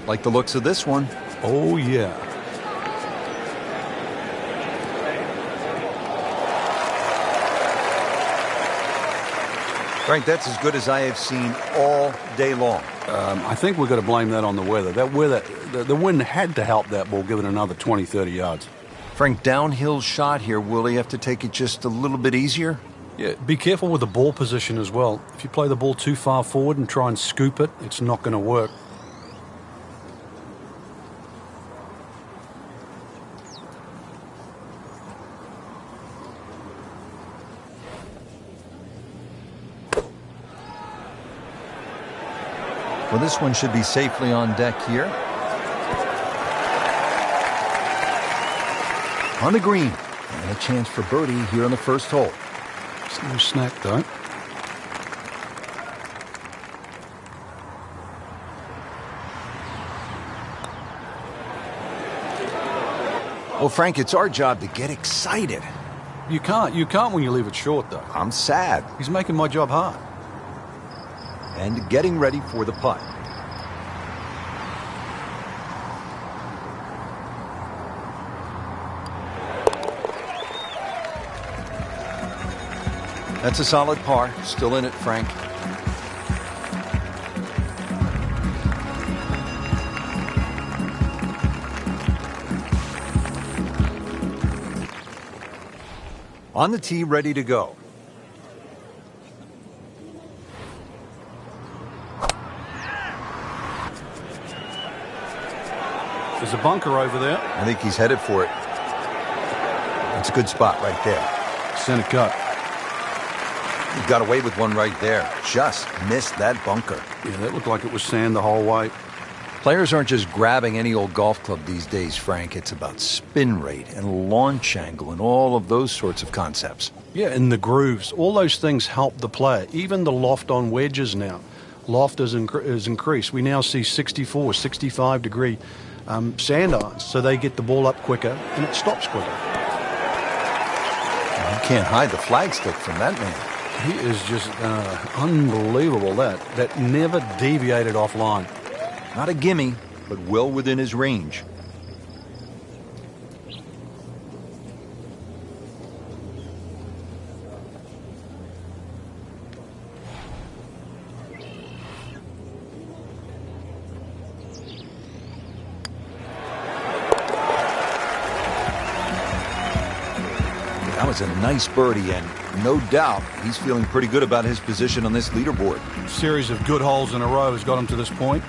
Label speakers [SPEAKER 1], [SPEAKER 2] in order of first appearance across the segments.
[SPEAKER 1] Like the looks of this one.
[SPEAKER 2] Oh, yeah.
[SPEAKER 1] Frank, that's as good as I have seen all day long.
[SPEAKER 2] I think we've got to blame that on the weather. The wind had to help that ball give it another 20, 30 yards.
[SPEAKER 1] Frank, downhill shot here. Will he have to take it just a little bit easier?
[SPEAKER 2] Yeah, be careful with the ball position as well. If you play the ball too far forward and try and scoop it, it's not going to work.
[SPEAKER 1] Well, this one should be safely on deck here. On the green. And a chance for birdie here on the first hole.
[SPEAKER 2] It's no snack, though.
[SPEAKER 1] Well, Frank, it's our job to get excited.
[SPEAKER 2] You can't when you leave it short, though.
[SPEAKER 1] I'm sad.
[SPEAKER 2] He's making my job hard.
[SPEAKER 1] And getting ready for the putt. That's a solid par. Still in it, Frank. On the tee, ready to go.
[SPEAKER 2] There's a bunker over there.
[SPEAKER 1] I think he's headed for it. That's a good spot right there.
[SPEAKER 2] Center cut.
[SPEAKER 1] He got away with one right there. Just missed that bunker.
[SPEAKER 2] Yeah, that looked like it was sand the whole way.
[SPEAKER 1] Players aren't just grabbing any old golf club these days, Frank. It's about spin rate and launch angle and all of those sorts of concepts.
[SPEAKER 2] Yeah, and the grooves. All those things help the player. Even the loft on wedges now. Loft is increased. We now see 64, 65 degree sand irons, so they get the ball up quicker and it stops quicker.
[SPEAKER 1] You can't hide the flagstick from that man.
[SPEAKER 2] He is just unbelievable, that never deviated offline.
[SPEAKER 1] Not a gimme, but well within his range. That was a nice birdie, and no doubt he's feeling pretty good about his position on this leaderboard.
[SPEAKER 2] Series of good holes in a row has got him to this point.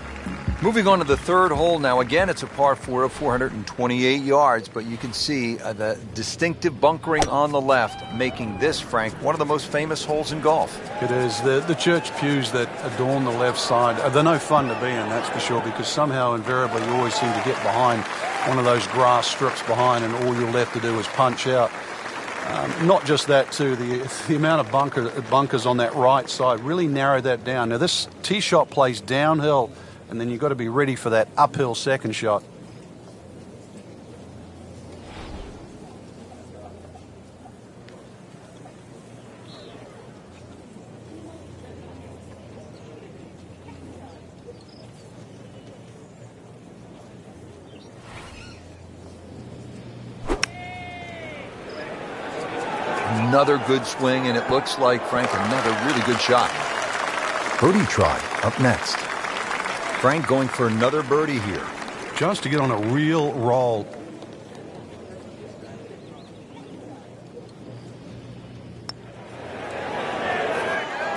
[SPEAKER 1] Moving on to the third hole now. Again, it's a par 4 of 428 yards, but you can see the distinctive bunkering on the left, making this, Frank, one of the most famous holes in golf.
[SPEAKER 2] It is. The church pews that adorn the left side, they're no fun to be in, that's for sure, because somehow, invariably, you always seem to get behind one of those grass strips behind, and all you're left to do is punch out. Not just that, too. The amount of bunkers on that right side really narrowed that down. Now, this tee shot plays downhill, and then you've got to be ready for that uphill second shot.
[SPEAKER 1] Another good swing, and it looks like, Frank, another really good shot. Birdie try up next. Frank going for another birdie here.
[SPEAKER 2] Just to get on a real roll.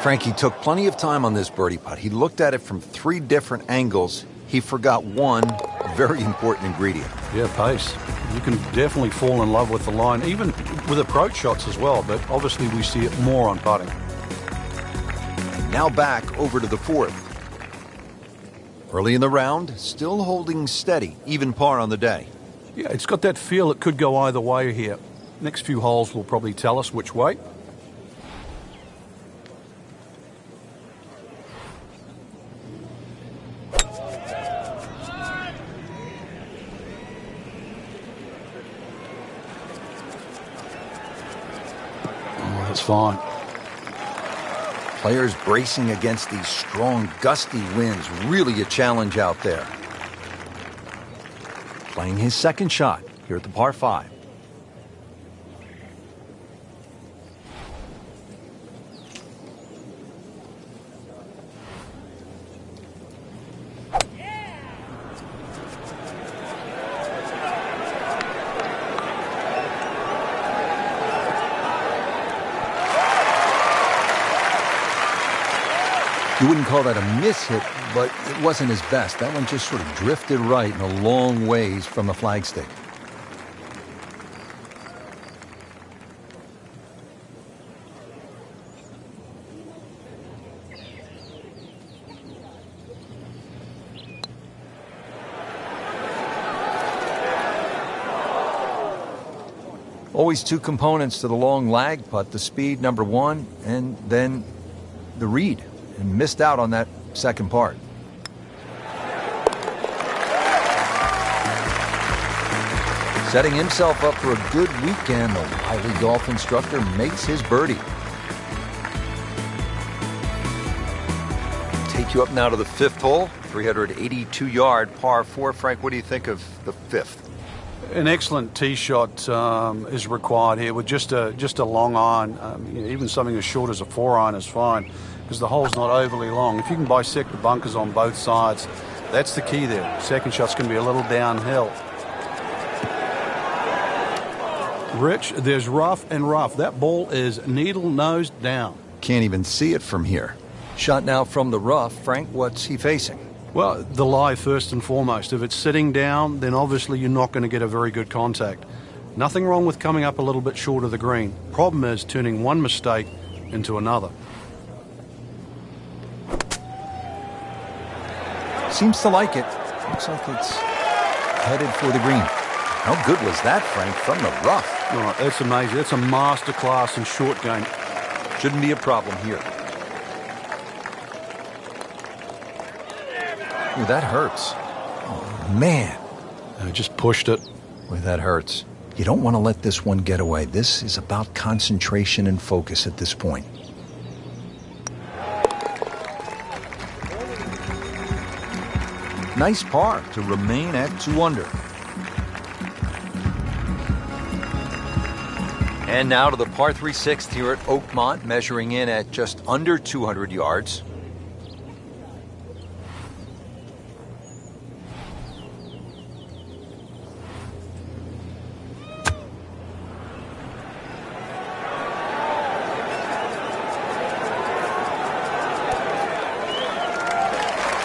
[SPEAKER 1] Frank, he took plenty of time on this birdie putt. He looked at it from 3 different angles. He forgot one very important ingredient.
[SPEAKER 2] Yeah, pace. You can definitely fall in love with the line, even with approach shots as well, but obviously we see it more on putting.
[SPEAKER 1] Now back over to the fourth. Early in the round, still holding steady, even par on the day.
[SPEAKER 2] Yeah, it's got that feel it could go either way here. Next few holes will probably tell us which way. Oh, that's fine.
[SPEAKER 1] Players bracing against these strong, gusty winds. Really a challenge out there. playing his second shot here at the par 5. You wouldn't call that a miss hit, but it wasn't his best. That one just sort of drifted right and a long ways from the flagstick. Always two components to the long lag putt, the speed, number one, and then the read. And missed out on that second part. Setting himself up for a good weekend, the wily golf instructor makes his birdie. Take you up now to the 5th hole, 382-yard par 4. Frank, what do you think of the 5th?
[SPEAKER 2] An excellent tee shot is required here with just a long iron. Even something as short as a 4-iron is fine, because the hole's not overly long. If you can bisect the bunkers on both sides, that's the key there. Second shot's going to be a little downhill. Rich, there's rough and rough. That ball is needle-nosed down.
[SPEAKER 1] Can't even see it from here. Shot now from the rough. Frank, what's he facing?
[SPEAKER 2] Well, the lie first and foremost. If it's sitting down, then obviously you're not going to get a very good contact. Nothing wrong with coming up a little bit short of the green. Problem is turning one mistake into another.
[SPEAKER 1] Seems to like it. Looks like it's headed for the green. How good was that, Frank, from the rough?
[SPEAKER 2] Oh, that's amazing. That's a master class in short game.
[SPEAKER 1] Shouldn't be a problem here. Ooh, that hurts. Oh, man.
[SPEAKER 2] I just pushed it.
[SPEAKER 1] Boy, that hurts. You don't want to let this one get away. This is about concentration and focus at this point. Nice par to remain at 2 under. And now to the par 3 6th here at Oakmont, measuring in at just under 200 yards.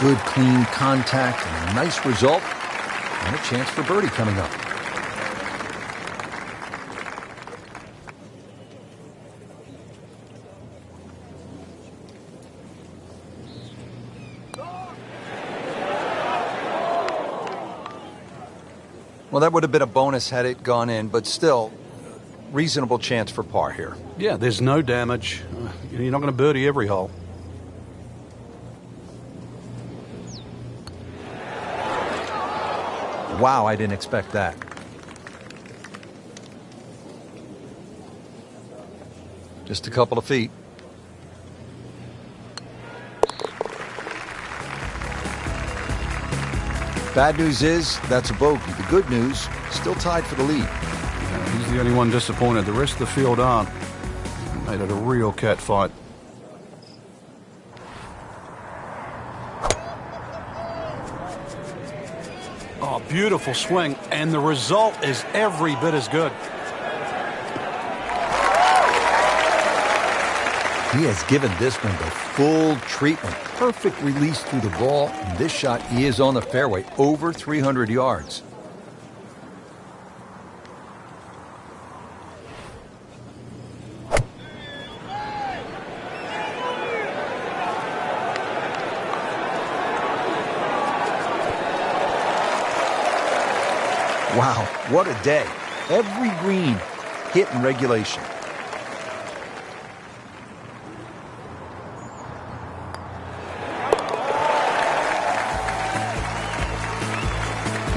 [SPEAKER 1] Good, clean contact and a nice result, and a chance for birdie coming up. Well, that would have been a bonus had it gone in, but still, reasonable chance for par here.
[SPEAKER 2] Yeah, there's no damage. You're not going to birdie every hole.
[SPEAKER 1] Wow, I didn't expect that. Just a couple of feet. Bad news is, that's a bogey. The good news, still tied for the lead.
[SPEAKER 2] He's the only one disappointed. The rest of the field aren't. Made it a real cat fight. Oh, beautiful swing, and the result is every bit as good.
[SPEAKER 1] He has given this one the full treatment. Perfect release through the ball. And this shot, he is on the fairway, over 300 yards. Wow, what a day. Every green hit in regulation.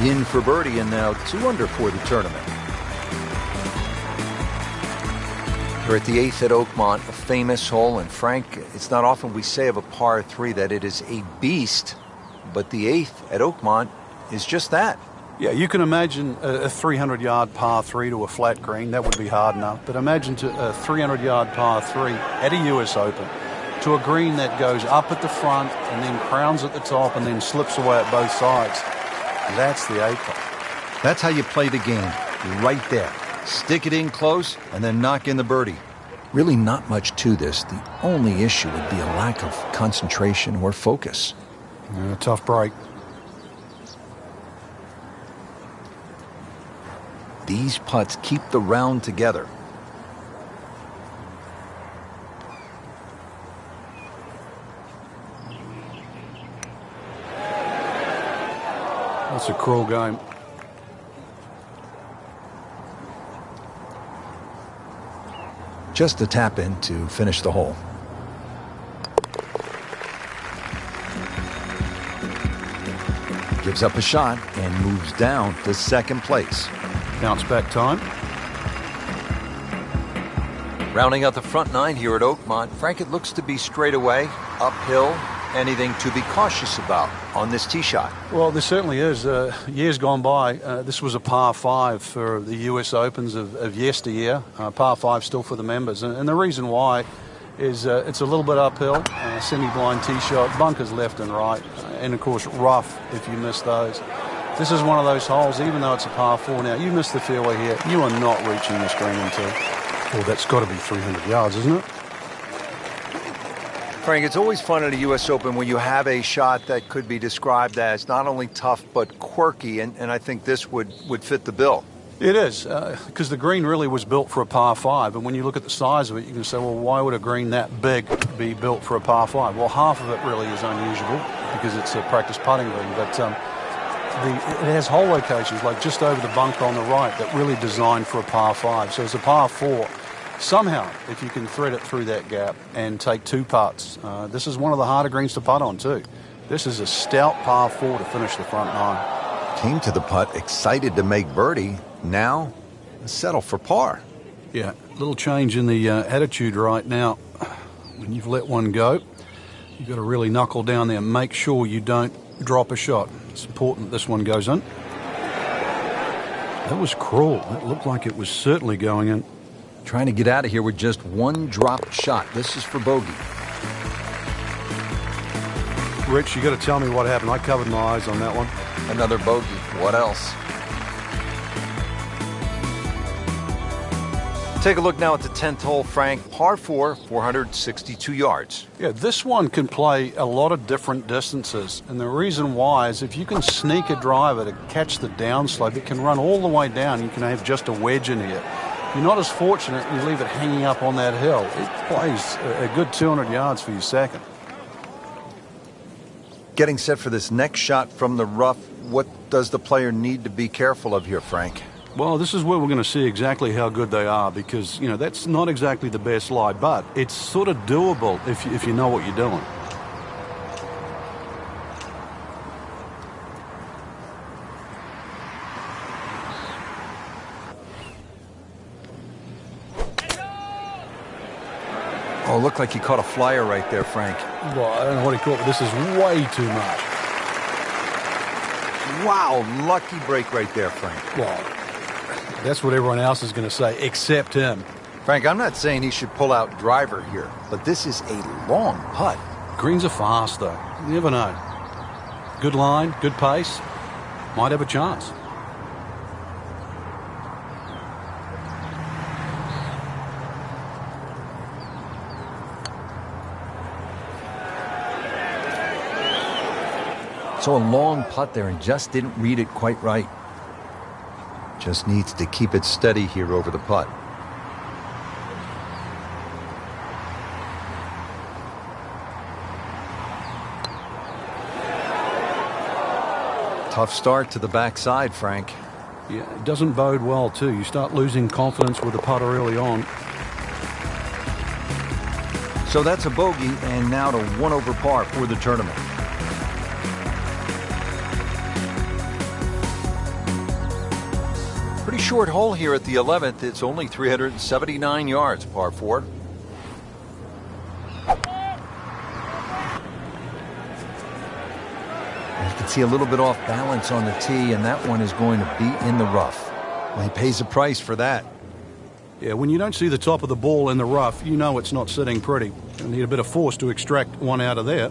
[SPEAKER 1] In for birdie, and now 2 under for the tournament. We're at the 8th at Oakmont, a famous hole. And Frank, it's not often we say of a par 3 that it is a beast, but the 8th at Oakmont is just that.
[SPEAKER 2] Yeah, you can imagine a 300-yard par 3 to a flat green. That would be hard enough. But imagine a 300-yard par 3 at a US Open to a green that goes up at the front and then crowns at the top and then slips away at both sides. That's the A-pot.
[SPEAKER 1] That's how you play the game, right there. Stick it in close and then knock in the birdie. Really not much to this. The only issue would be a lack of concentration or focus.
[SPEAKER 2] Yeah, tough break.
[SPEAKER 1] These putts keep the round together.
[SPEAKER 2] That's a cruel game.
[SPEAKER 1] Just a tap in to finish the hole. Gives up a shot and moves down to second place.
[SPEAKER 2] Bounce back time.
[SPEAKER 1] Rounding out the front nine here at Oakmont, Frank, it looks to be straight away, uphill. Anything to be cautious about on this tee shot?
[SPEAKER 2] Well, there certainly is. Years gone by, this was a par 5 for the US Opens of yesteryear. Par 5 still for the members. And the reason why is it's a little bit uphill, semi-blind tee shot, bunkers left and right, and of course rough if you miss those. This is one of those holes, even though it's a par 4 now, you miss the fairway here, you are not reaching this green until, well, that's got to be 300 yards, isn't it?
[SPEAKER 1] Frank, it's always fun at a U.S. Open when you have a shot that could be described as not only tough but quirky, and I think this would fit the bill.
[SPEAKER 2] It is, because the green really was built for a par 5, and when you look at the size of it, you can say, well, why would a green that big be built for a par 5? Well, half of it really is unusual because it's a practice putting green, but it has hole locations like just over the bunker on the right that really designed for a par 5. So it's a par 4. Somehow, if you can thread it through that gap and take 2 putts, this is one of the harder greens to putt on too. This is a stout par 4 to finish the front nine.
[SPEAKER 1] Came to the putt excited to make birdie. Now, settle for par.
[SPEAKER 2] Yeah, little change in the attitude right now. When you've let one go, you've got to really knuckle down there and make sure you don't drop a shot. It's important that this one goes in. That was cruel. That looked like it was certainly going in.
[SPEAKER 1] Trying to get out of here with just one dropped shot. This is for bogey.
[SPEAKER 2] Rich, you got to tell me what happened. I covered my eyes on that one.
[SPEAKER 1] Another bogey. What else? Take a look now at the 10th hole, Frank. Par 4, 462 yards.
[SPEAKER 2] Yeah, this one can play a lot of different distances. And the reason why is if you can sneak a driver to catch the downslope, it can run all the way down. You can have just a wedge in here. You're not as fortunate, you leave it hanging up on that hill. It plays a good 200 yards for your second.
[SPEAKER 1] Getting set for this next shot from the rough, what does the player need to be careful of here, Frank?
[SPEAKER 2] Well, this is where we're going to see exactly how good they are because, you know, that's not exactly the best lie, but it's sort of doable if you know what you're doing.
[SPEAKER 1] Oh, looked like he caught a flyer right there, Frank.
[SPEAKER 2] Well, I don't know what he caught, but this is way too much.
[SPEAKER 1] Wow, lucky break right there, Frank.
[SPEAKER 2] Well, that's what everyone else is going to say, except him.
[SPEAKER 1] Frank, I'm not saying he should pull out driver here, but this is a long putt.
[SPEAKER 2] Greens are fast, though. You never know. Good line, good pace. Might have a chance.
[SPEAKER 1] So a long putt there and just didn't read it quite right. Just needs to keep it steady here over the putt. Tough start to the backside, Frank.
[SPEAKER 2] Yeah, it doesn't bode well, too. You start losing confidence with the putter early on.
[SPEAKER 1] So that's a bogey, and now to 1 over par for the tournament. Pretty short hole here at the 11th. It's only 379 yards, par 4.
[SPEAKER 3] As the
[SPEAKER 1] can see a little bit off balance on the tee, and that one is going to be in the rough. Well, he pays a price for that.
[SPEAKER 2] Yeah, when you don't see the top of the ball in the rough, you know it's not sitting pretty. You need a bit of force to extract one out of there.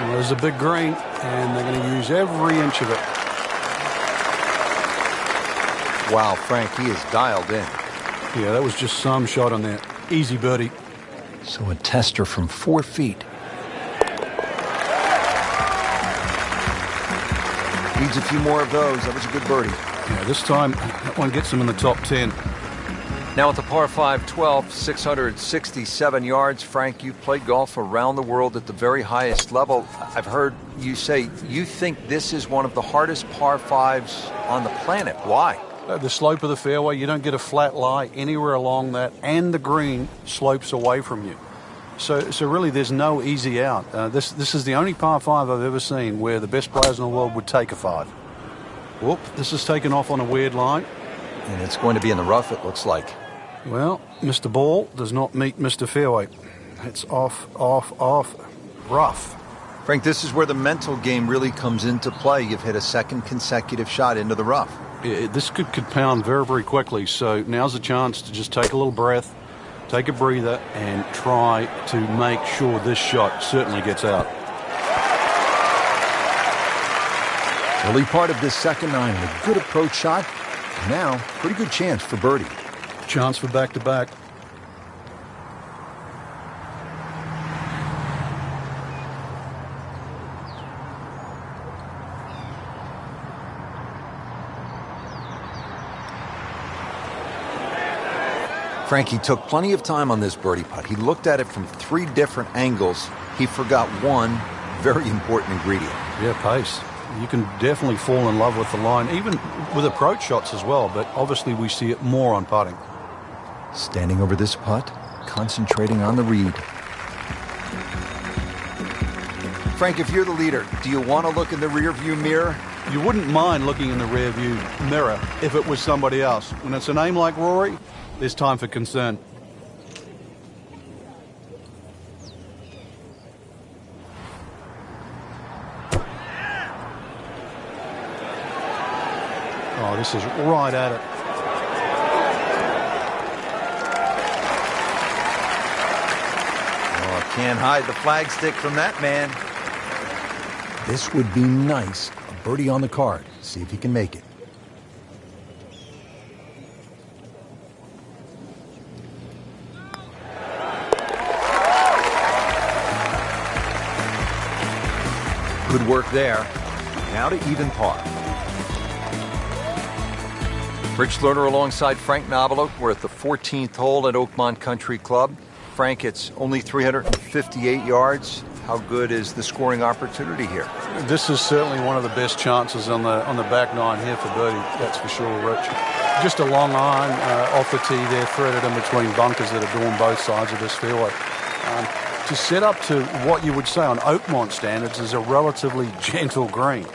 [SPEAKER 2] There's a big green, and they're going to use every inch of it.
[SPEAKER 1] Wow, Frank, he is dialed in.
[SPEAKER 2] Yeah, that was just some shot on there. Easy birdie.
[SPEAKER 1] So a tester from 4 feet. Needs a few more of those. That was a good birdie.
[SPEAKER 2] Yeah, this time, that one gets him in the top 10.
[SPEAKER 1] Now at the par 5 12, 667 yards. Frank, you've played golf around the world at the very highest level. I've heard you say you think this is one of the hardest par 5s on the planet. Why?
[SPEAKER 2] The slope of the fairway, you don't get a flat lie anywhere along that, and the green slopes away from you. So really there's no easy out. This is the only par 5 I've ever seen where the best players in the world would take a 5. Whoop, this is taken off on a weird line.
[SPEAKER 1] And it's going to be in the rough, it looks like.
[SPEAKER 2] Well, Mr. Ball does not meet Mr. Fairway. It's off, rough.
[SPEAKER 1] Frank, this is where the mental game really comes into play. You've hit a second consecutive shot into the rough.
[SPEAKER 2] This could compound very, very quickly, so now's the chance to just take a little breath, take a breather, and try to make sure this shot certainly gets out.
[SPEAKER 1] Early part of this second iron, a good approach shot. Now, pretty good chance for birdie.
[SPEAKER 2] Chance for back-to-back.
[SPEAKER 1] Frankie took plenty of time on this birdie putt. He looked at it from 3 different angles. He forgot one very important ingredient.
[SPEAKER 2] Yeah, pace. You can definitely fall in love with the line, even with approach shots as well, but obviously we see it more on putting.
[SPEAKER 1] Standing over this putt, concentrating on the read. Frank, if you're the leader, do you want to look in the rearview mirror?
[SPEAKER 2] You wouldn't mind looking in the rearview mirror if it was somebody else. When it's a name like Rory, there's time for concern. Oh, this is right at it.
[SPEAKER 1] Oh, can't hide the flagstick from that man. This would be nice. A birdie on the card. See if he can make it. Good work there. Now to even par. Rich Lerner alongside Frank Nobilo. We're at the 14th hole at Oakmont Country Club. Frank, it's only 358 yards. How good is the scoring opportunity here?
[SPEAKER 2] This is certainly one of the best chances on the back nine here for birdie. That's for sure, Rich. Just a long iron off the tee there, threaded in between bunkers that adorn both sides of this fairway. To set up to what you would say on Oakmont standards is a relatively gentle green.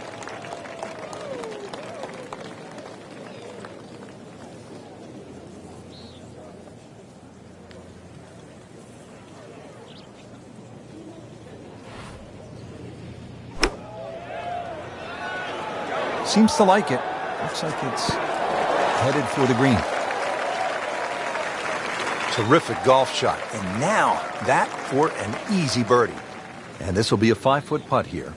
[SPEAKER 1] Seems to like it. Looks like it's headed for the green. Terrific golf shot. And now that for an easy birdie. And this will be a 5-foot putt here.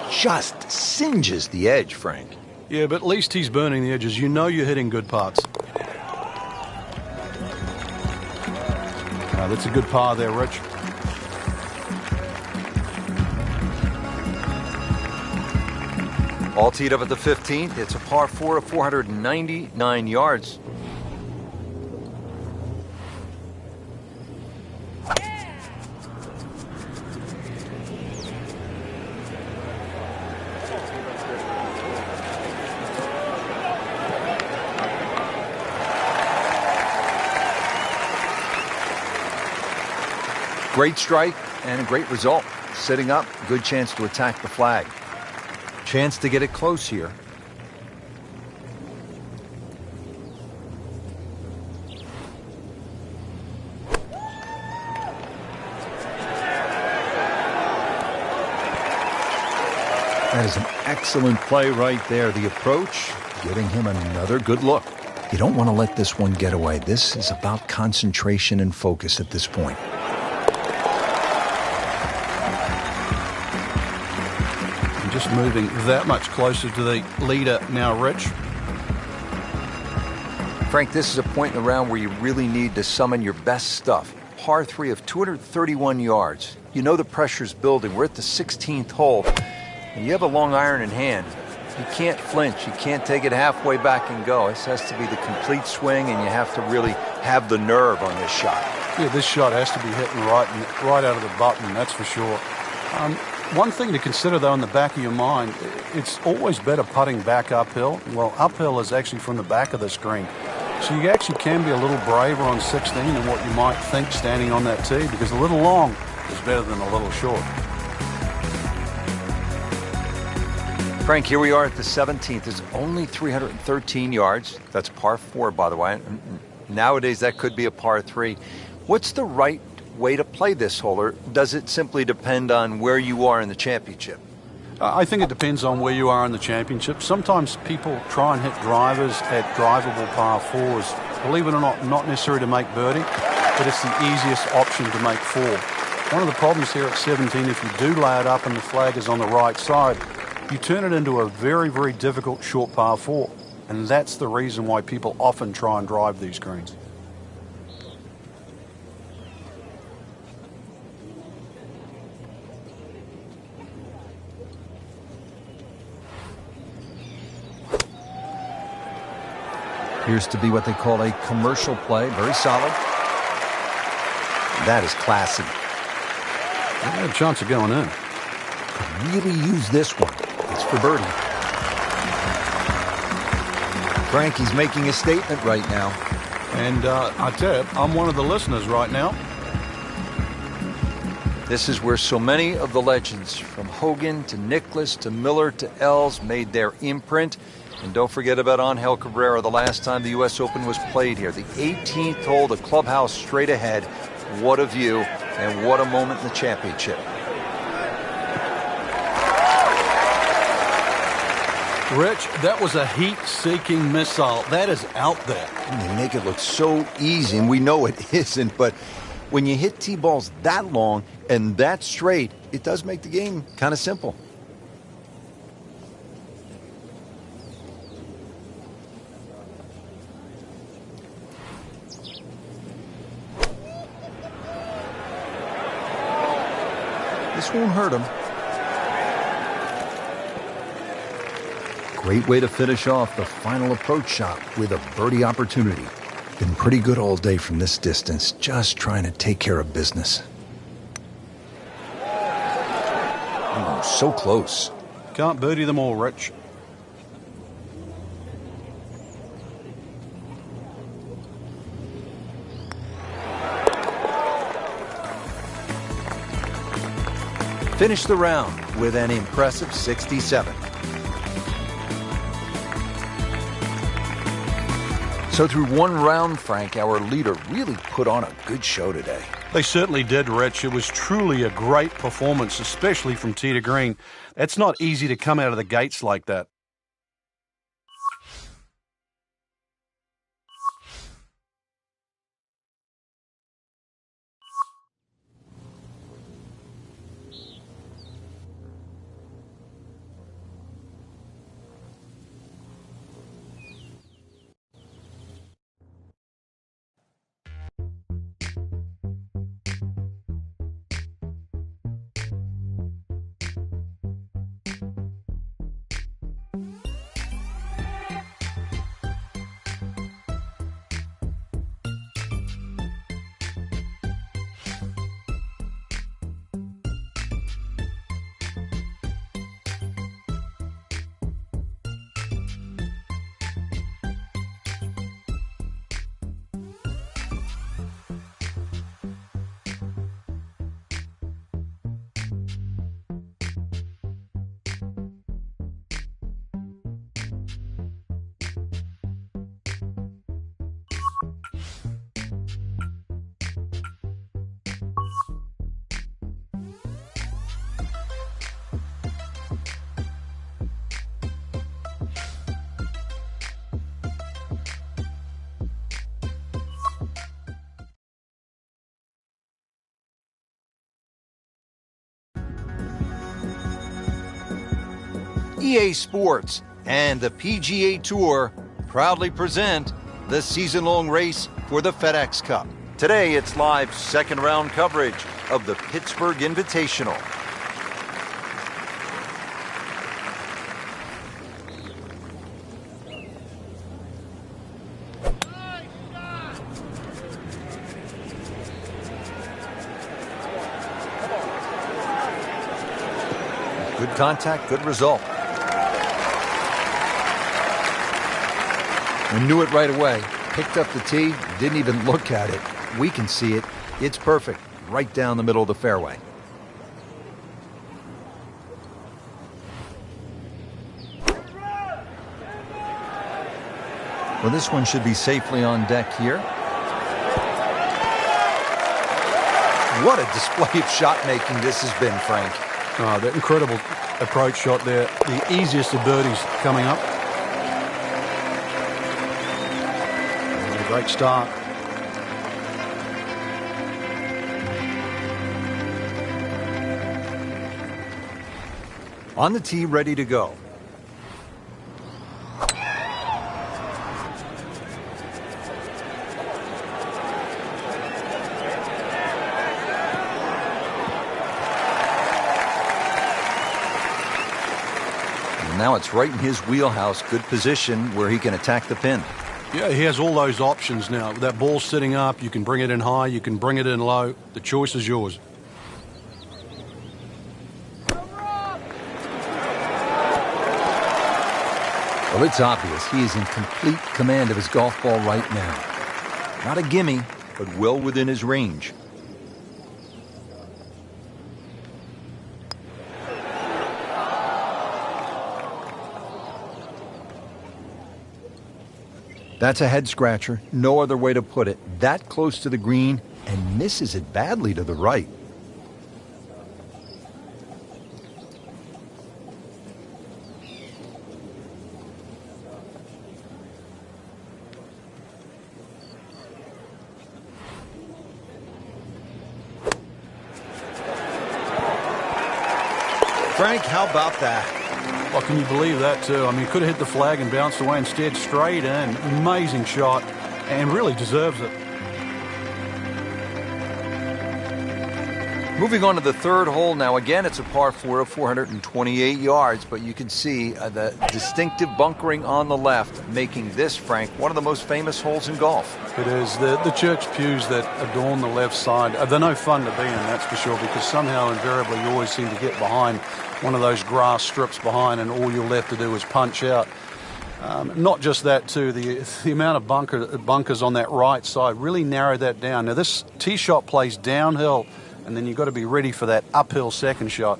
[SPEAKER 1] Just singes the edge, Frank.
[SPEAKER 2] Yeah, but at least he's burning the edges. You know you're hitting good putts. That's a good par there, Rich.
[SPEAKER 1] All teed up at the 15th. It's a par 4 of 499 yards. Great strike and a great result. Sitting up, good chance to attack the flag. Chance to get it close here. That is an excellent play right there. The approach, giving him another good look. You don't want to let this one get away. This is about concentration and focus at this point.
[SPEAKER 2] And just moving that much closer to the leader now, Rich.
[SPEAKER 1] Frank, this is a point in the round where you really need to summon your best stuff. Par 3 of 231 yards. You know the pressure's building. We're at the 16th hole. And you have a long iron in hand. You can't flinch. You can't take it halfway back and go. This has to be the complete swing, and you have to really have the nerve on this shot.
[SPEAKER 2] Yeah, this shot has to be hitting right out of the button, that's for sure. One thing to consider, though, in the back of your mind, it's always better putting back uphill. Well, uphill is actually from the back of the screen. So you actually can be a little braver on 16 than what you might think standing on that tee, because a little long is better than a little short.
[SPEAKER 1] Frank, here we are at the 17th. It's only 313 yards. That's par 4, by the way. Nowadays, that could be a par 3. What's the right way to play this hole, or does it simply depend on where you are in the championship?
[SPEAKER 2] I think it depends on where you are in the championship. Sometimes people try and hit drivers at drivable par 4s. Believe it or not necessarily to make birdie, but it's the easiest option to make 4. One of the problems here at 17, if you do lay it up and the flag is on the right side, you turn it into a very, very difficult short par 4. And that's the reason why people often try and drive these greens.
[SPEAKER 1] Appears to be what they call a commercial play. Very solid. That is classy.
[SPEAKER 2] They had a chance of going in.
[SPEAKER 1] Really use this one. It's for birdie. Frankie's making a statement right now.
[SPEAKER 2] And I tell you, I'm one of the listeners right now.
[SPEAKER 1] This is where so many of the legends, from Hogan to Nicklaus to Miller to Els, made their imprint. And don't forget about Angel Cabrera, the last time the U.S. Open was played here. The 18th hole, the clubhouse straight ahead. What a view, and what a moment in the championship.
[SPEAKER 2] Rich, that was a heat-seeking missile. That is out there.
[SPEAKER 1] And they make it look so easy, and we know it isn't, but when you hit T-balls that long and that straight, it does make the game kind of simple. This won't hurt him. Great way to finish off the final approach shot with a birdie opportunity. Been pretty good all day from this distance, just trying to take care of business. Oh, so close.
[SPEAKER 2] Can't birdie them all, Rich.
[SPEAKER 1] Finished the round with an impressive 67. So through one round, Frank, our leader really put on a good show today.
[SPEAKER 2] They certainly did, Rich. It was truly a great performance, especially from tee to green. It's not easy to come out of the gates like that.
[SPEAKER 1] EA Sports and the PGA Tour proudly present the season-long race for the FedEx Cup. Today, it's live second-round coverage of the Pittsburgh Invitational. Good contact, good result. We knew it right away. Picked up the tee, didn't even look at it. We can see it. It's perfect, right down the middle of the fairway. Well, this one should be safely on deck here. What a display of shot making this has been, Frank.
[SPEAKER 2] Oh, that incredible approach shot there. The easiest of birdies coming up. And a great start.
[SPEAKER 1] On the tee, ready to go. Now it's right in his wheelhouse, good position where he can attack the pin.
[SPEAKER 2] Yeah, he has all those options now. With that ball sitting up, you can bring it in high, you can bring it in low. The choice is yours.
[SPEAKER 1] Well, it's obvious he is in complete command of his golf ball right now. Not a gimme, but well within his range. That's a head scratcher, no other way to put it. That close to the green and misses it badly to the right. Frank, how about that?
[SPEAKER 2] Well, can you believe that, too? I mean, he could have hit the flag and bounced away instead, straight in. Amazing shot, and really deserves it.
[SPEAKER 1] Moving on to the third hole now. Again, it's a par 4 of 428 yards, but you can see the distinctive bunkering on the left, making this, Frank, one of the most famous holes in golf.
[SPEAKER 2] It is. The church pews that adorn the left side, they're no fun to be in, that's for sure, because somehow, invariably, you always seem to get behind one of those grass strips behind, and all you're left to do is punch out. Not just that, too. The amount of bunkers on that right side really narrowed that down. Now, this tee shot plays downhill, and then you've got to be ready for that uphill second shot.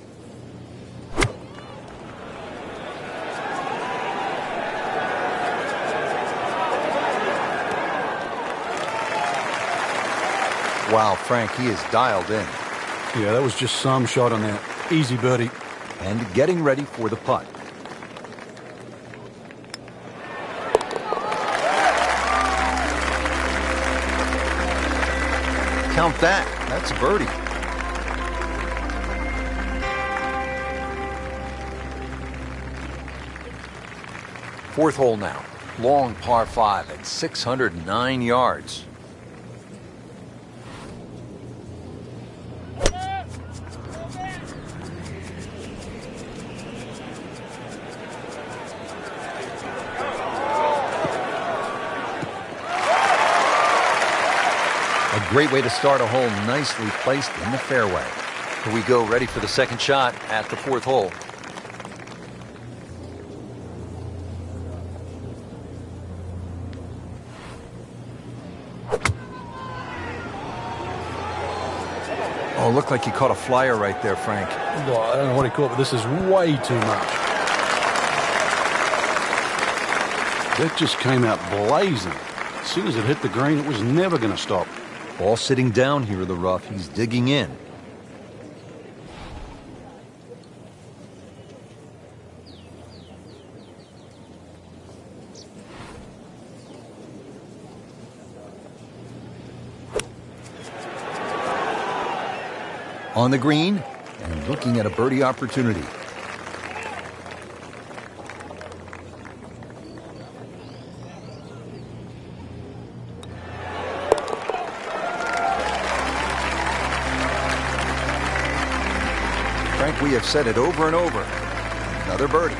[SPEAKER 1] Wow, Frank, he is dialed in.
[SPEAKER 2] Yeah, that was just some shot on that. Easy birdie.
[SPEAKER 1] And getting ready for the putt. Count that. That's a birdie. Fourth hole now. Long par 5 at 609 yards. A great way to start a hole, nicely placed in the fairway. Here we go, ready for the second shot at the fourth hole. Oh, looked like he caught a flyer right there, Frank.
[SPEAKER 2] Well, I don't know what he caught, but this is way too much. That just came out blazing. As soon as it hit the green, it was never going to stop.
[SPEAKER 1] Ball sitting down here in the rough. He's digging in. On the green and looking at a birdie opportunity. Frank, we have said it over and over. Another birdie.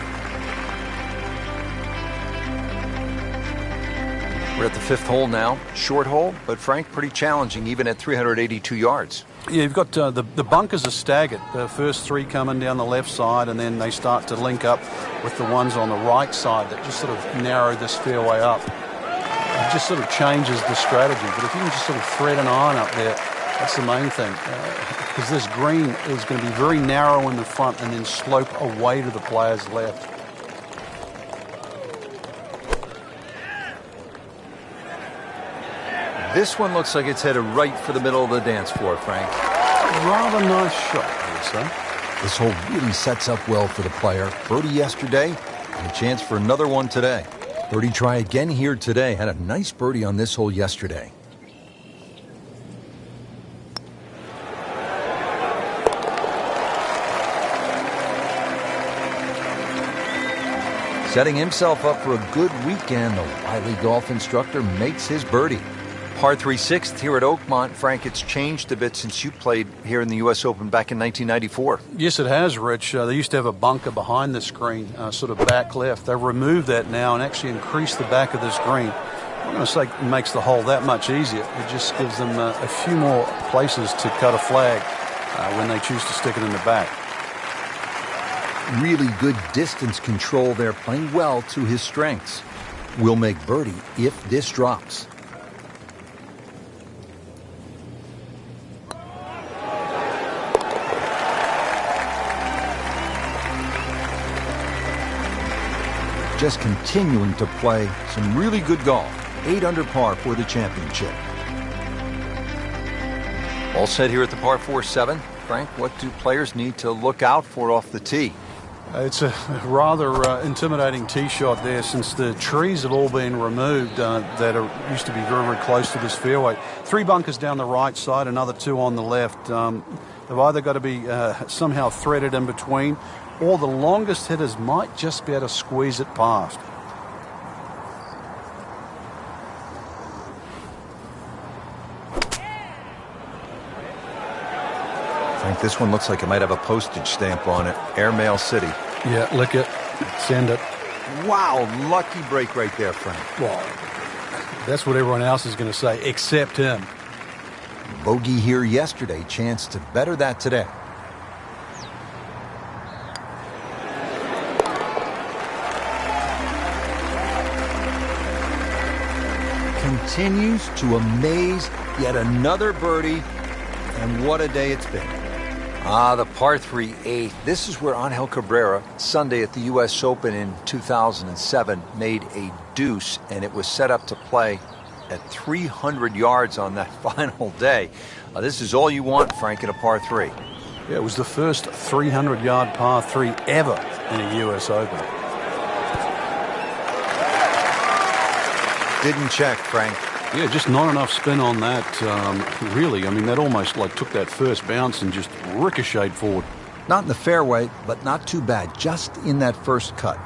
[SPEAKER 1] We're at the fifth hole now. Short hole, but Frank, pretty challenging even at 382 yards.
[SPEAKER 2] Yeah, you've got the bunkers are staggered. The first three coming down the left side, and then they start to link up with the ones on the right side that just sort of narrow this fairway up. It just sort of changes the strategy. But if you can just sort of thread an iron up there, that's the main thing. Because this green is going to be very narrow in the front and then slope away to the player's left.
[SPEAKER 1] This one looks like it's headed right for the middle of the dance floor, Frank.
[SPEAKER 2] Rather nice shot, I would say.
[SPEAKER 1] This hole really sets up well for the player. Birdie yesterday, and a chance for another one today. Birdie try again here today. Had a nice birdie on this hole yesterday. Setting himself up for a good weekend, the wily golf instructor makes his birdie. Par 3 sixth here at Oakmont. Frank, it's changed a bit since you played here in the U.S. Open back in 1994.
[SPEAKER 2] Yes, it has, Rich. They used to have a bunker behind the screen, sort of back left. They've removed that now and actually increased the back of this green. I'm going to say it makes the hole that much easier. It just gives them a few more places to cut a flag when they choose to stick it in the back.
[SPEAKER 1] Really good distance control there, playing well to his strengths. Will make birdie if this drops. Just continuing to play some really good golf. 8 under par for the championship. All set here at the par 4-7. Frank, what do players need to look out for off the tee?
[SPEAKER 2] It's a rather intimidating tee shot there, since the trees have all been removed that used to be very, very close to this fairway. 3 bunkers down the right side, another 2 on the left. They've either got to be somehow threaded in between, or the longest hitters might just be able to squeeze it past.
[SPEAKER 1] Frank, this one looks like it might have a postage stamp on it. Airmail City.
[SPEAKER 2] Yeah, lick it, send it.
[SPEAKER 1] Wow, lucky break right there, Frank.
[SPEAKER 2] Well, that's what everyone else is going to say, except him.
[SPEAKER 1] Bogey here yesterday, chance to better that today. Continues to amaze, yet another birdie, and what a day it's been. The par 3 8th. This is where Angel Cabrera, Sunday at the U.S. Open in 2007, made a deuce, and it was set up to play at 300 yards on that final day. This is all you want, Frank, in a par 3.
[SPEAKER 2] Yeah, it was the first 300-yard par 3 ever in a U.S. Open.
[SPEAKER 1] Didn't check, Frank.
[SPEAKER 2] Yeah, just not enough spin on that, really. I mean, that almost like took that first bounce and just ricocheted forward.
[SPEAKER 1] Not in the fairway, but not too bad. Just in that first cut.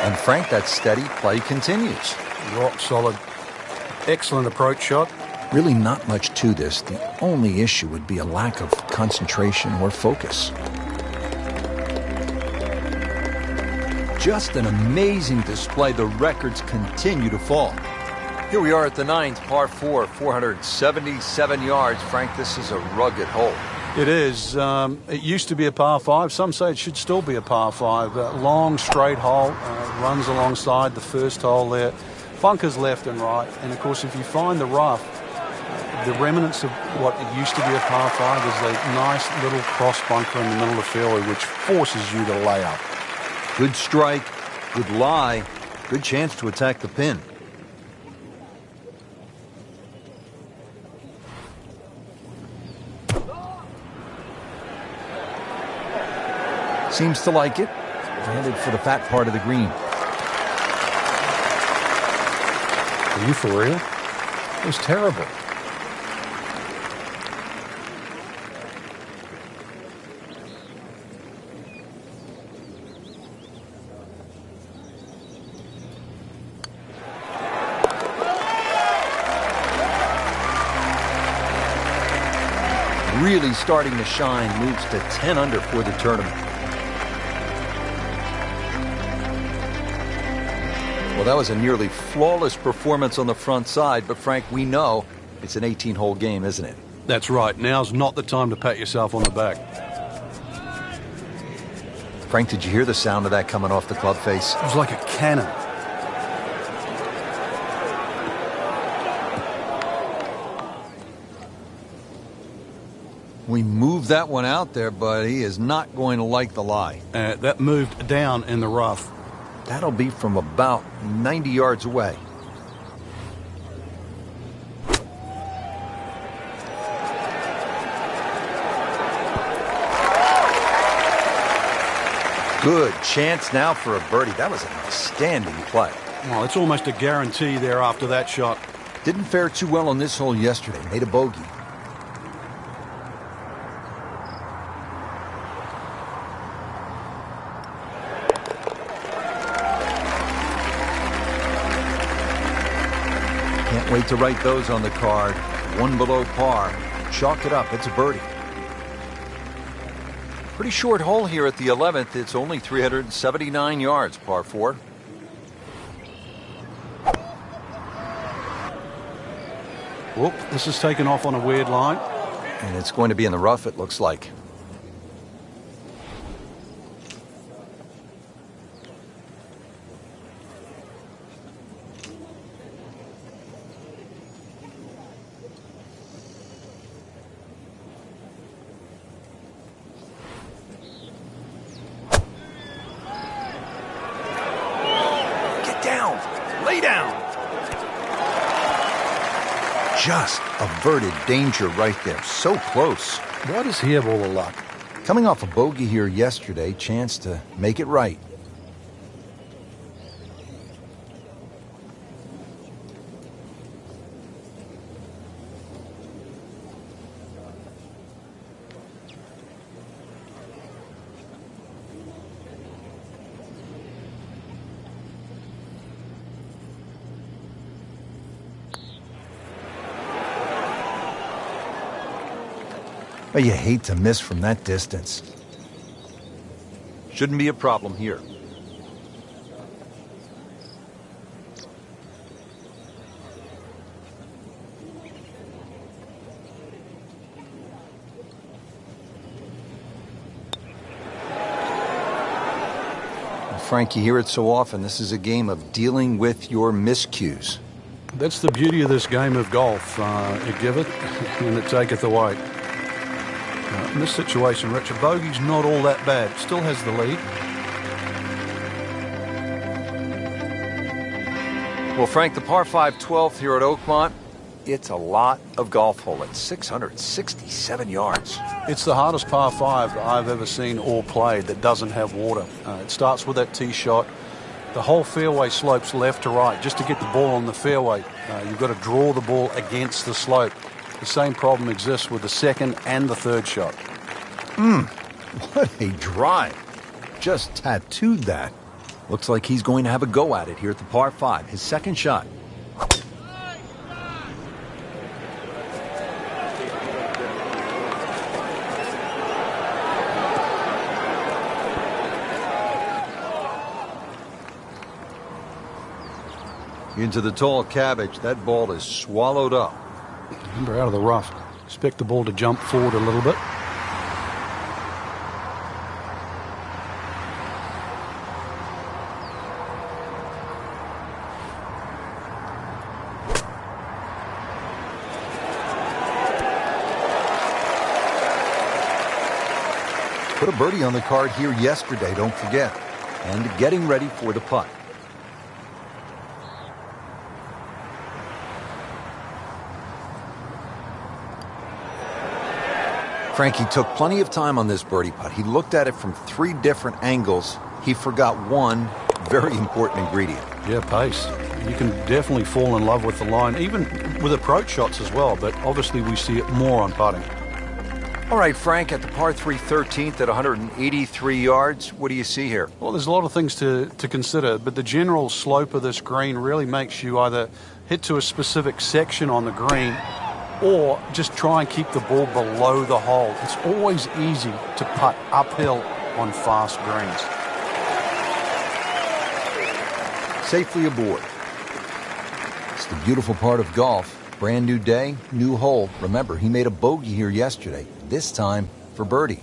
[SPEAKER 1] And Frank, that steady play continues.
[SPEAKER 2] Rock solid. Excellent approach shot.
[SPEAKER 1] Really not much to this. The only issue would be a lack of concentration or focus. Just an amazing display. The records continue to fall. Here we are at the 9th, par 4, 477 yards. Frank, this is a rugged hole.
[SPEAKER 2] It is. It used to be a par 5. Some say it should still be a par 5. Long, straight hole. Runs alongside the first hole there. Bunkers left and right. And, of course, if you find the rough, the remnants of what it used to be a par 5 is a nice little cross bunker in the middle of the fairway, which forces you to lay up.
[SPEAKER 1] Good strike, good lie, good chance to attack the pin. Seems to like it. Headed for the fat part of the green.
[SPEAKER 2] Are you for real? It was terrible.
[SPEAKER 1] really starting to shine, moves to 10 under for the tournament. Well, that was a nearly flawless performance on the front side, but Frank, we know it's an 18-hole game, isn't it?
[SPEAKER 2] That's right. Now's not the time to pat yourself on the back.
[SPEAKER 1] Frank, did you hear the sound of that coming off the club face?
[SPEAKER 2] It was like a cannon.
[SPEAKER 1] We moved that one out there, but he is not going to like the lie.
[SPEAKER 2] That moved down in the rough.
[SPEAKER 1] That'll be from about 90 yards away. Good chance now for a birdie. That was an outstanding play.
[SPEAKER 2] Well, it's almost a guarantee there after that shot.
[SPEAKER 1] Didn't fare too well on this hole yesterday. Made a bogey. Can't wait to write those on the card. One below par. Chalk it up. It's a birdie. Pretty short hole here at the 11th. It's only 379 yards, par 4.
[SPEAKER 2] Whoop, this is taken off on a weird line.
[SPEAKER 1] And it's going to be in the rough, it looks like. Lay down. Just averted danger right there. So close.
[SPEAKER 2] Why does he have all the luck?
[SPEAKER 1] Coming off a bogey here yesterday, chance to make it right. But you hate to miss from that distance. Shouldn't be a problem here. Frank, you hear it so often. This is a game of dealing with your miscues.
[SPEAKER 2] That's the beauty of this game of golf. It giveth and it taketh away. In this situation, Richard, bogey's not all that bad. Still has the lead.
[SPEAKER 1] Well, Frank, the par 5 12th here at Oakmont, it's a lot of golf hole at 667 yards.
[SPEAKER 2] It's the hardest par 5 that I've ever seen or played that doesn't have water. It starts with that tee shot. The whole fairway slopes left to right. Just to get the ball on the fairway, you've got to draw the ball against the slope. The same problem exists with the second and the third shot.
[SPEAKER 1] What a drive. Just tattooed that. Looks like he's going to have a go at it here at the par 5. His second shot. Into the tall cabbage. That ball is swallowed up.
[SPEAKER 2] Remember, out of the rough. Expect the ball to jump forward a little bit.
[SPEAKER 1] Put a birdie on the card here yesterday, don't forget. And getting ready for the putt. Frankie took plenty of time on this birdie putt. He looked at it from 3 different angles. He forgot one very important ingredient.
[SPEAKER 2] Yeah, pace. You can definitely fall in love with the line, even with approach shots as well, but obviously we see it more on putting.
[SPEAKER 1] All right, Frank, at the par 3 13th at 183 yards, what do you see here?
[SPEAKER 2] Well, there's a lot of things to consider, but the general slope of this green really makes you either hit to a specific section on the green or just try and keep the ball below the hole. It's always easy to putt uphill on fast greens.
[SPEAKER 1] Safely aboard. It's the beautiful part of golf. Brand new day, new hole. Remember, he made a bogey here yesterday, this time for birdie.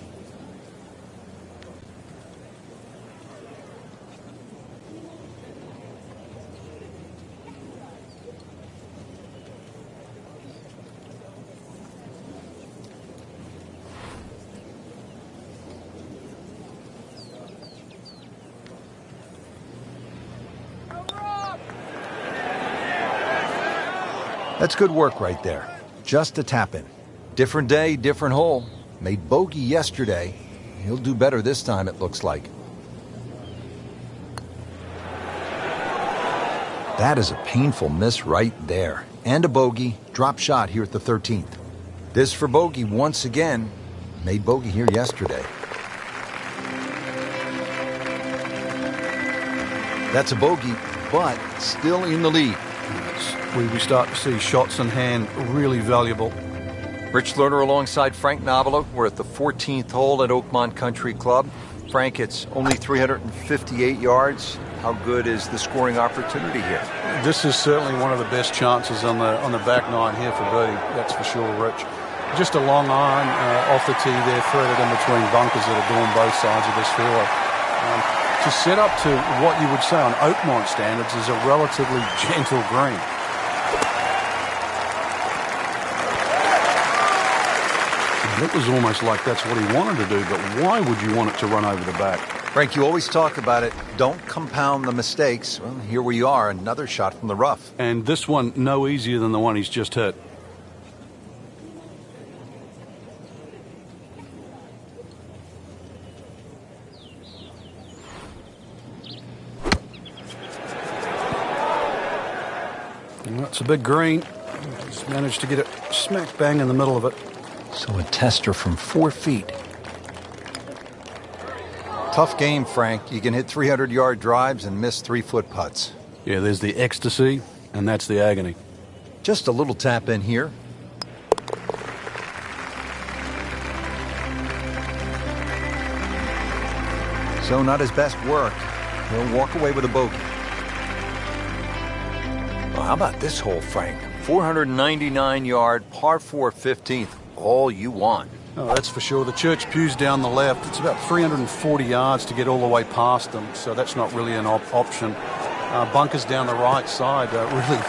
[SPEAKER 1] That's good work right there. Just a tap-in. Different day, different hole. Made bogey yesterday. He'll do better this time, it looks like. That is a painful miss right there. And a bogey. Drop shot here at the 13th. This for bogey once again. Made bogey here yesterday. That's a bogey, but still in the lead.
[SPEAKER 2] We start to see shots in hand really valuable.
[SPEAKER 1] Rich Lerner alongside Frank Nobilo. We're at the 14th hole at Oakmont Country Club. Frank, it's only 358 yards. How good is the scoring opportunity here?
[SPEAKER 2] This is certainly one of the best chances on the back nine here for birdie. That's for sure, Rich. Just a long iron off the tee there, threaded in between bunkers that adorn both sides of this fairway. To set up to what you would say on Oakmont standards is a relatively gentle green. It was almost like that's what he wanted to do, but why would you want it to run over the back?
[SPEAKER 1] Frank, you always talk about it. Don't compound the mistakes. Well, here we are, another shot from the rough.
[SPEAKER 2] And this one no easier than the one he's just hit. That's a big green. Just managed to get it smack bang in the middle of it.
[SPEAKER 1] So a tester from 4 feet. Tough game, Frank. You can hit 300-yard drives and miss 3-foot putts.
[SPEAKER 2] Yeah, there's the ecstasy, and that's the agony.
[SPEAKER 1] Just a little tap in here. So not his best work. He'll walk away with a bogey. Well, how about this hole, Frank? 499-yard, par 4 15th. All you want.
[SPEAKER 2] Oh, that's for sure. The church pews down the left. It's about 340 yards to get all the way past them, so that's not really an option. Bunkers down the right side, really,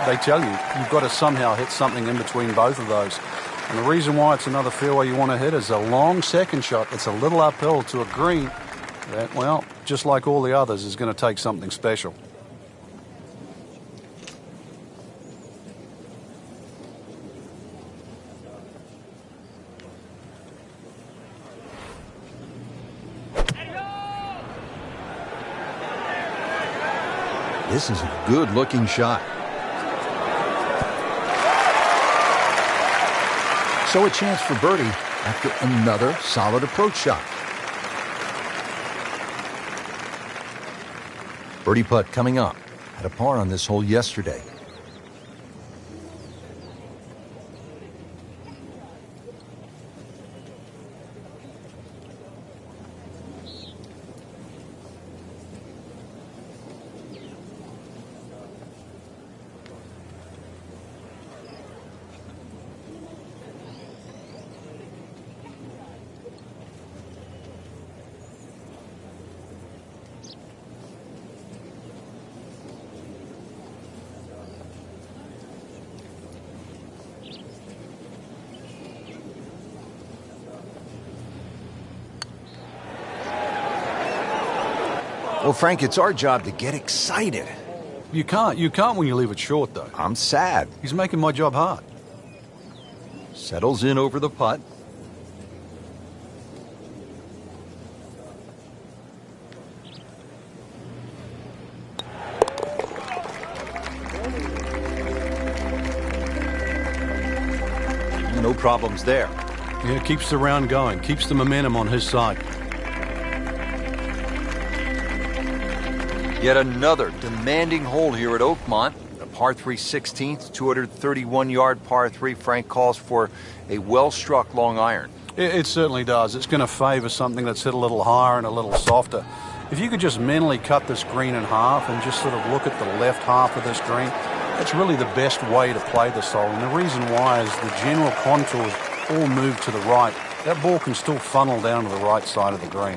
[SPEAKER 2] they tell you, you've got to somehow hit something in between both of those. And the reason why it's another fairway you want to hit is a long second shot that's a little uphill to a green that, well, just like all the others, is going to take something special.
[SPEAKER 1] This is a good-looking shot. So a chance for birdie after another solid approach shot. Birdie putt coming up. Had a par on this hole yesterday. Well, Frank, it's our job to get excited.
[SPEAKER 2] You can't when you leave it short, though.
[SPEAKER 1] I'm sad.
[SPEAKER 2] He's making my job hard.
[SPEAKER 1] Settles in over the putt. No problems there.
[SPEAKER 2] Yeah, keeps the round going, keeps the momentum on his side.
[SPEAKER 1] Yet another demanding hole here at Oakmont. The Par 3 16th, 231-yard par 3. Frank calls for a well-struck long iron.
[SPEAKER 2] It certainly does. It's going to favour something that's hit a little higher and a little softer. If you could just mentally cut this green in half and just sort of look at the left half of this green, that's really the best way to play this hole. And the reason why is the general contours all move to the right. That ball can still funnel down to the right side of the green.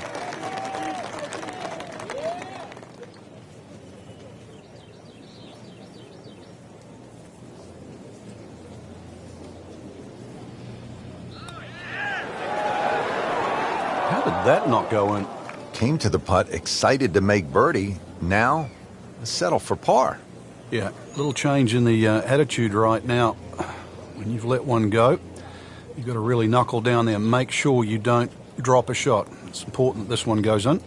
[SPEAKER 2] How did that not go in?
[SPEAKER 3] Came to the putt excited to make birdie. Now, settle for par.
[SPEAKER 2] Yeah, little change in the attitude right now. When you've let one go, you've got to really knuckle down there and make sure you don't drop a shot. It's important that this one goes in.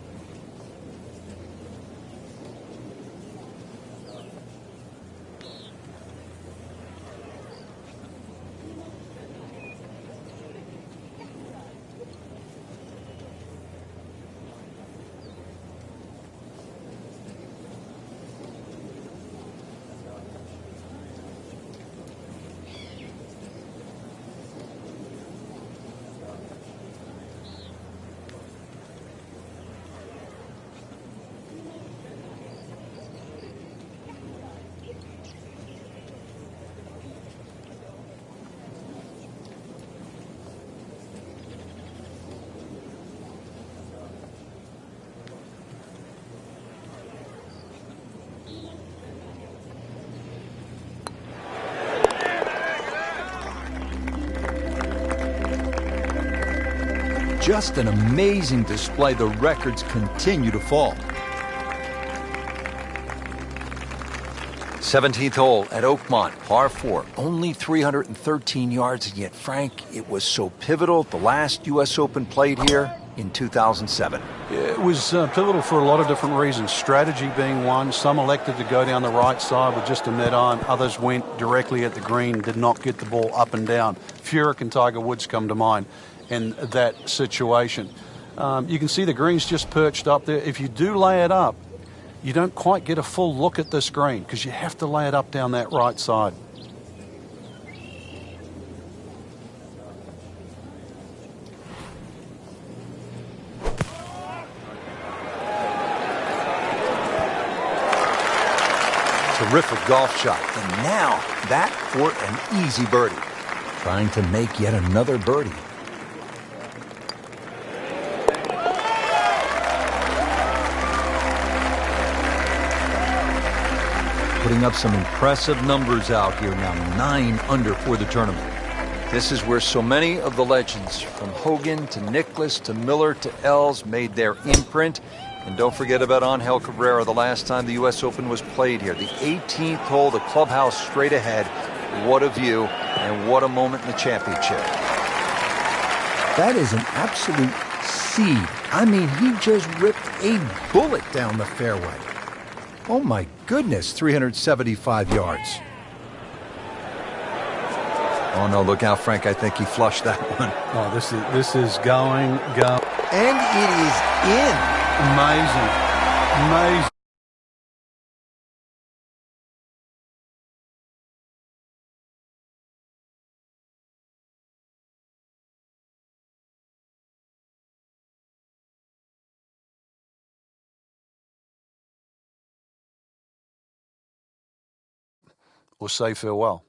[SPEAKER 1] Just an amazing display. The records continue to fall. 17th hole at Oakmont, par 4. Only 313 yards, and yet, Frank, it was so pivotal. The last U.S. Open played here in 2007.
[SPEAKER 2] It was pivotal for a lot of different reasons. Strategy being one. Some elected to go down the right side with just a mid-iron. Others went directly at the green, did not get the ball up and down. Furyk and Tiger Woods come to mind in that situation. You can see the green's just perched up there. If you do lay it up, you don't quite get a full look at this green because you have to lay it up down that right side.
[SPEAKER 1] Terrific golf shot. And now that for an easy birdie. Trying to make yet another birdie. Putting up some impressive numbers out here now, 9 under for the tournament. This is where so many of the legends, from Hogan to Nicklaus to Miller to Els, made their imprint. And don't forget about Angel Cabrera, the last time the U.S. Open was played here. The 18th hole, the clubhouse straight ahead. What a view, and what a moment in the championship.
[SPEAKER 4] That is an absolute seed. I mean, he just ripped a bullet down the fairway. Oh my goodness, 375 yards.
[SPEAKER 1] Oh no, look out, Frank. I think he flushed that one.
[SPEAKER 2] Oh, this is going.
[SPEAKER 4] And it is in.
[SPEAKER 2] Amazing. Or say farewell.